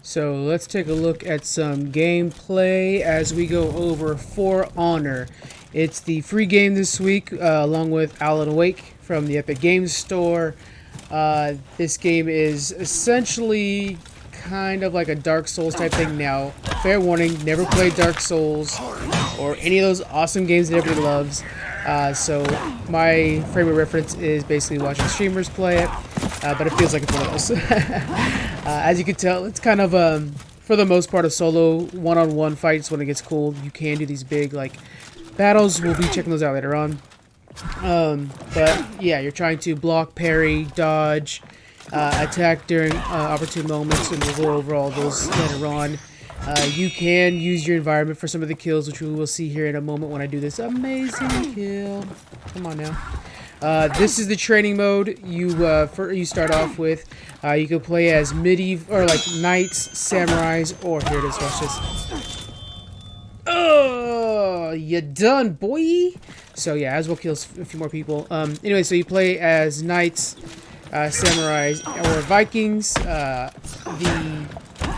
So let's take a look at some gameplay as we go over For Honor. It's the free game this week, along with Alan Wake from the Epic Games Store. This game is essentially kind of like a Dark Souls type thing. Now, fair warning, never played Dark Souls or any of those awesome games that everybody loves. So my frame of reference is basically watching streamers play it, but it feels like it's one of those. As you can tell, it's kind of, for the most part, a solo one-on-one fights. When it gets cool, you can do these big, like, battles. We'll be checking those out later on. But, yeah, you're trying to block, parry, dodge, attack during opportune moments, and we'll go over all those later on. You can use your environment for some of the kills, which we will see here in a moment when I do this amazing kill. Come on now. This is the training mode you start off with. You can play as medieval, or like knights, samurais, or here it is, watch this. Oh, you done, boy! So yeah, as well kills a few more people. Anyway, so you play as knights, samurais, or Vikings.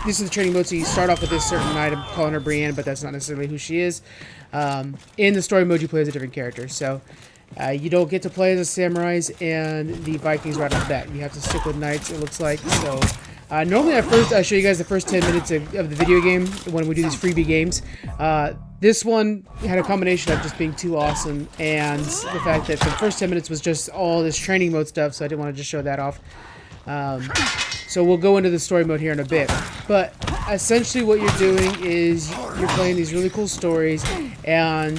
This is the training mode, so you start off with this certain knight. I'm calling her Brienne, but that's not necessarily who she is. In the story mode, you play as a different character. So you don't get to play as the samurais and the Vikings right off the bat. You have to stick with knights, it looks like. So normally I show you guys the first 10 minutes of the video game when we do these freebie games. This one had a combination of just being too awesome and the fact that the first 10 minutes was just all this training mode stuff, so I didn't want to just show that off. So we'll go into the story mode here in a bit. But essentially what you're doing is you're playing these really cool stories, and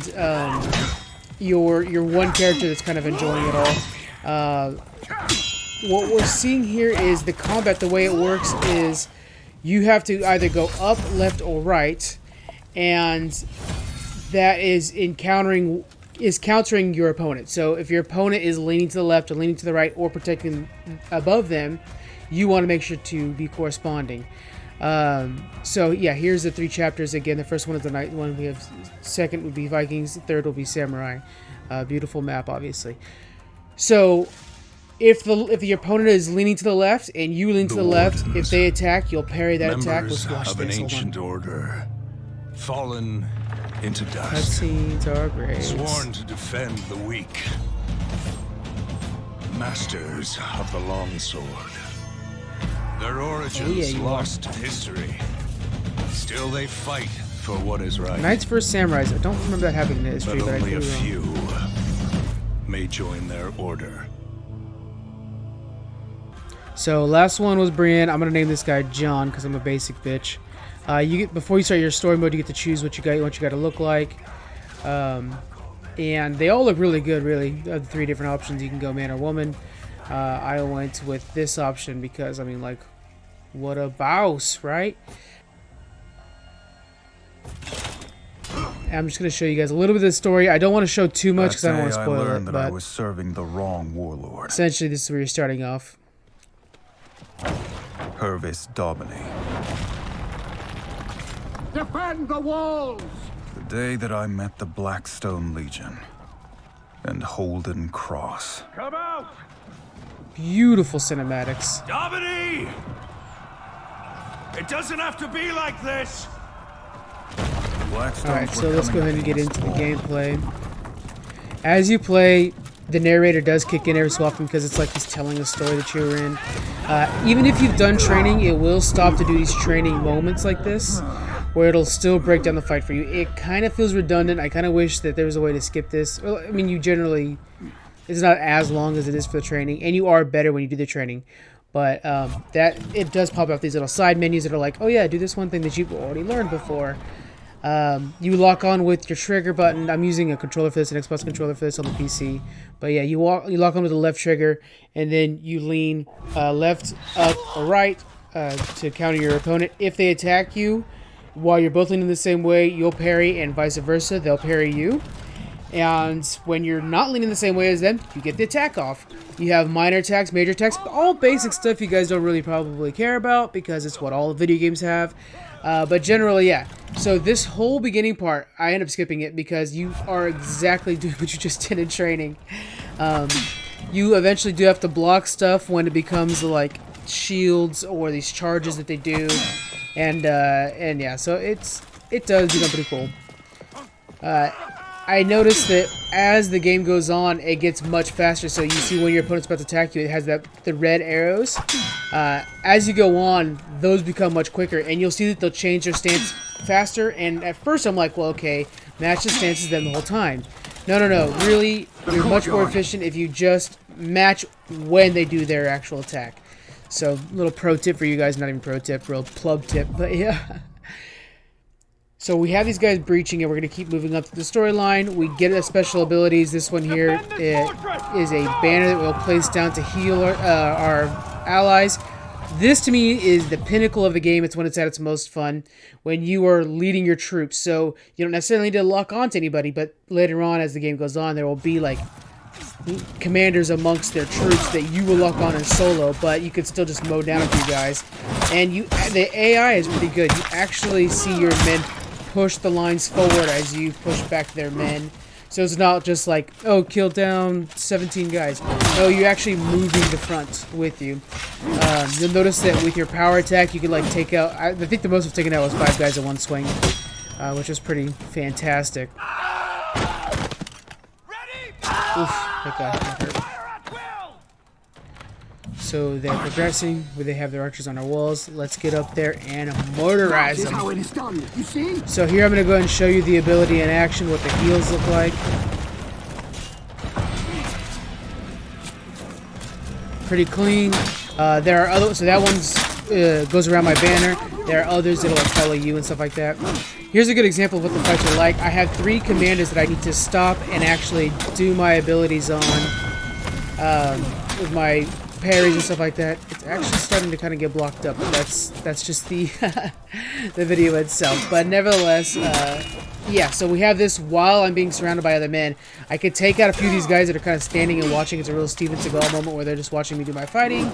you're one character that's kind of enjoying it all. What we're seeing here is the combat. The way it works is you have to either go up, left, or right, and that is countering your opponent. So if your opponent is leaning to the left or leaning to the right or protecting above them, you want to make sure to be corresponding. So yeah, here's the 3 chapters again. The first one is the knight one. We have second would be Vikings. The third will be samurai. Beautiful map, obviously. So if the opponent is leaning to the left and you lean to the left, if they attack, you'll parry that attack. Let's watch of an this. ancient order, fallen into dust, cutscenes are great. sworn to defend the weak, masters of the long sword. Their origins lost to history. Still they fight for what is right. Knights vs. Samurais. I don't remember that happening in history, but only I a could be few wrong. may join their order. So last one was Brienne. I'm gonna name this guy John because I'm a basic bitch. Before you start your story mode, you get to choose what you got to look like, and they all look really good. Really, the 3 different options. You can go man or woman. I went with this option because I mean, like, what a boss, right? And I'm just gonna show you guys a little bit of the story. I don't want to show too much because I don't want to spoil it. But I was serving the wrong warlord. Essentially, this is where you're starting off. Purvis Daubeny. Defend the walls! The day that I met the Blackstone Legion and Holden Cross. Come out! Beautiful cinematics. Daubeny! It doesn't have to be like this! Alright, so let's go ahead and get into the gameplay. As you play, the narrator does kick in every so often because it's like he's telling a story that you're in. Even if you've done training, it will stop to do these training moments like this, where it'll still break down the fight for you. It kind of feels redundant. I kind of wish that there was a way to skip this. Well, I mean, it's not as long as it is for the training, and you are better when you do the training. But it does pop up these little side menus that are like, oh yeah, do this one thing that you've already learned before. You lock on with your trigger button. I'm using a controller for this, an Xbox controller for this on the PC. But yeah, you lock on with the left trigger, and then you lean left, up, or right to counter your opponent. If they attack you while you're both leaning the same way, you'll parry, and vice versa. They'll parry you. And when you're not leaning the same way as them, you get the attack off. You have minor attacks, major attacks, all basic stuff you guys don't really probably care about because it's what all the video games have. But generally, yeah. So this whole beginning part, I end up skipping it because you are exactly doing what you just did in training. You eventually do have to block stuff when it becomes like shields or these charges that they do, and yeah, so it does become pretty cool. I noticed that as the game goes on, it gets much faster. So you see when your opponent's about to attack you, it has the red arrows. As you go on, those become much quicker, and you'll see that they'll change their stance faster. And at first, I'm like, well, okay, match the stances them the whole time. No. Really, you're much more efficient if you just match when they do their actual attack. So, little pro tip for you guys, not even pro tip, real plug tip, but yeah. So we have these guys breaching, and we're going to keep moving up to the storyline. We get special abilities. This one here is a banner that we'll place down to heal our allies. This, to me, is the pinnacle of the game. It's when it's at its most fun, when you are leading your troops. So you don't necessarily need to lock onto anybody, but later on, as the game goes on, there will be, like, commanders amongst their troops that you will lock on in solo, but you could still just mow down a few guys. And the AI is pretty good. You actually see your men push the lines forward as you push back their men. So it's not just like, oh, kill down 17 guys. No, you're actually moving the front with you. You'll notice that with your power attack, you can like take out, I think the most I've taken out was 5 guys in one swing, which was pretty fantastic. Oof, that guy hurt. So they're progressing, where they have their archers on our walls. Let's get up there and murderize them. How it is done. You see? So here I'm going to go ahead and show you the ability in action, what the heals look like. Pretty clean. There are other, so that one's goes around my banner. There are others that'll like follow you and stuff like that. Here's a good example of what the fights are like. I have 3 commanders that I need to stop and actually do my abilities on with my parries and stuff like that. It's actually starting to kind of get blocked up, but that's just the the video itself. But nevertheless, yeah, so we have this while I'm being surrounded by other men. I could take out a few of these guys that are kind of standing and watching. It's a real Steven Seagal moment where they're just watching me do my fighting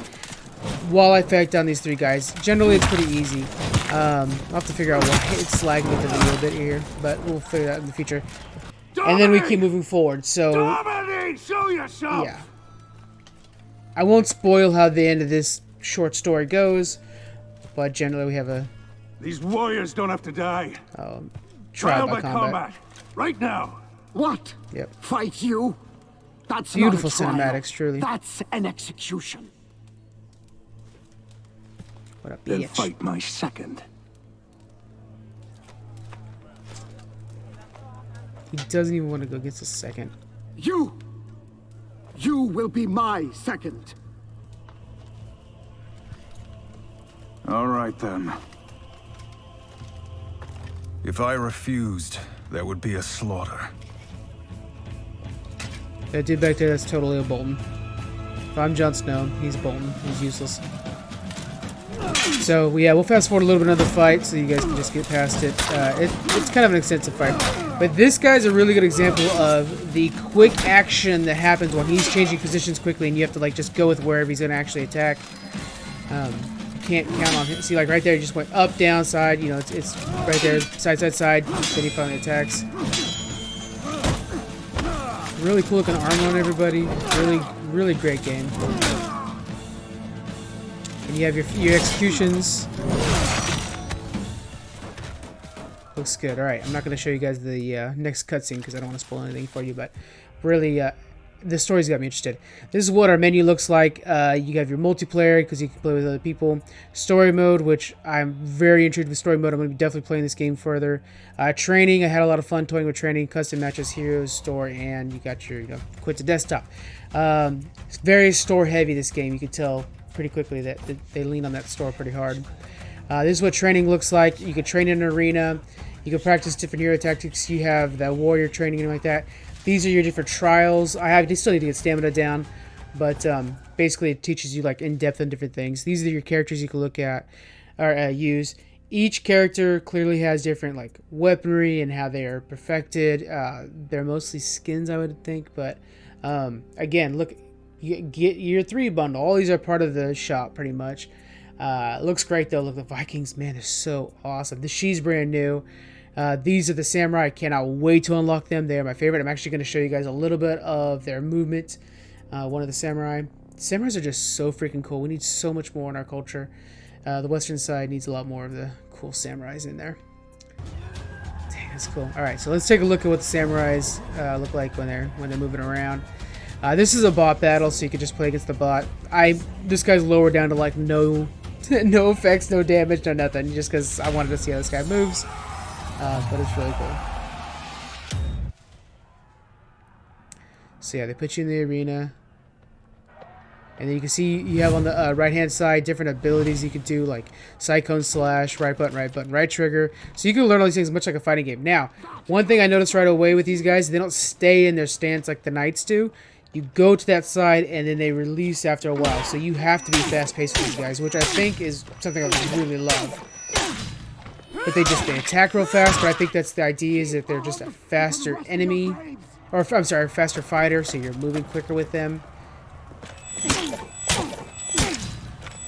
while I fight down these 3 guys. Generally, it's pretty easy. I'll have to figure out why it's lagging with the video a bit here, but we'll figure that out in the future. And then we keep moving forward, so Show yourself. yeah. I won't spoil how the end of this short story goes, but generally we have a These warriors don't have to die. trial by combat. Right now. What? Yep. Fight you? That's Beautiful not a trial. cinematics, truly. That's an execution. What a Then bitch. fight my second. He doesn't even want to go against the second. You will be my second. All right, then. If I refused, there would be a slaughter. That dude back there, that's totally a Bolton. If I'm Jon Snow, he's Bolton. He's useless. So, yeah, we'll fast forward a little bit another fight so you guys can just get past it. It's kind of an extensive fight. But this guy's a really good example of the quick action that happens when he's changing positions quickly and you have to, like, just go with wherever he's going to actually attack. You can't count on him. See, like, right there, he just went up, down, side. You know, it's right there, side, side, side. Then he finally attacks. Really cool looking armor on everybody. Really, really great game. And you have your executions. Looks good. Alright, I'm not going to show you guys the next cutscene because I don't want to spoil anything for you, but really, the story's got me interested. This is what our menu looks like. You have your multiplayer because you can play with other people. Story mode, which I'm very intrigued with story mode. I'm going to be definitely playing this game further. Training, I had a lot of fun toying with training. Custom matches, heroes, store, and you got your quit to desktop. It's very store heavy, this game. You can tell pretty quickly that they lean on that store pretty hard. This is what training looks like. You can train in an arena. You can practice different hero tactics. You have that warrior training and like that. These are your different trials. I still need to get stamina down, but basically it teaches you like in depth on different things. These are your characters you can look at or use. Each character clearly has different like weaponry and how they are perfected. They're mostly skins, I would think, but again, look, you get your 3 bundle. All these are part of the shop pretty much. Looks great though. Look, the Vikings, man, is so awesome. The she's brand new. These are the samurai. I cannot wait to unlock them. They are my favorite. I'm actually going to show you guys a little bit of their movement. One of the samurai. Samurais are just so freaking cool. We need so much more in our culture. The western side needs a lot more of the cool samurais in there. Dang, that's cool. All right, so let's take a look at what the samurais look like when they're moving around. This is a bot battle, so you can just play against the bot. This guy's lowered down to like no effects, no damage, no nothing, just because I wanted to see how this guy moves. But it's really cool. So yeah, they put you in the arena. And then you can see you have on the right-hand side different abilities you can do, like Cyclone Slash, right button, right trigger. So you can learn all these things much like a fighting game. Now, one thing I noticed right away with these guys, they don't stay in their stance like the knights do. You go to that side, and then they release after a while. So you have to be fast-paced with these guys, which I think is something I really love. But they attack real fast, but I think that's the idea, is that they're just a faster enemy. Or, I'm sorry, faster fighter, so you're moving quicker with them.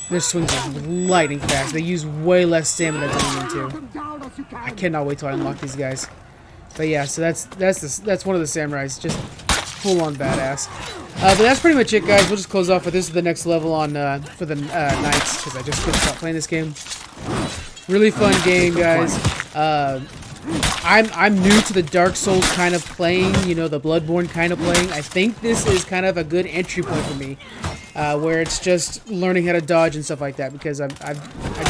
Their swings are lightning fast. They use way less stamina than they need to. I cannot wait till I unlock these guys. But yeah, so that's one of the samurais, just full on badass. But that's pretty much it, guys. We'll just close off with this is the next level on for the knights, because I just couldn't stop playing this game. Really fun game, guys. I'm new to the Dark Souls kind of playing, you know, the Bloodborne kind of playing. I think this is kind of a good entry point for me, where it's just learning how to dodge and stuff like that, because I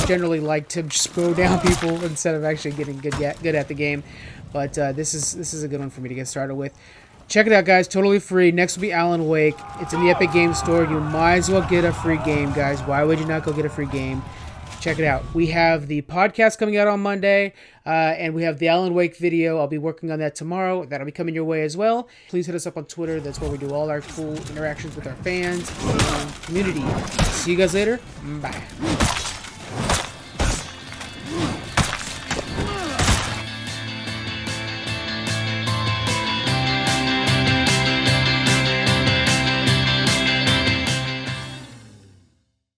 generally like to just mow down people instead of actually getting good at the game. But this is a good one for me to get started with. Check it out, guys. Totally free. Next will be Alan Wake. It's in the Epic Games Store. You might as well get a free game, guys. Why would you not go get a free game? Check it out. We have the podcast coming out on Monday, and we have the Alan Wake video. I'll be working on that tomorrow. That'll be coming your way as well. Please hit us up on Twitter. That's where we do all our cool interactions with our fans and community. See you guys later. Bye.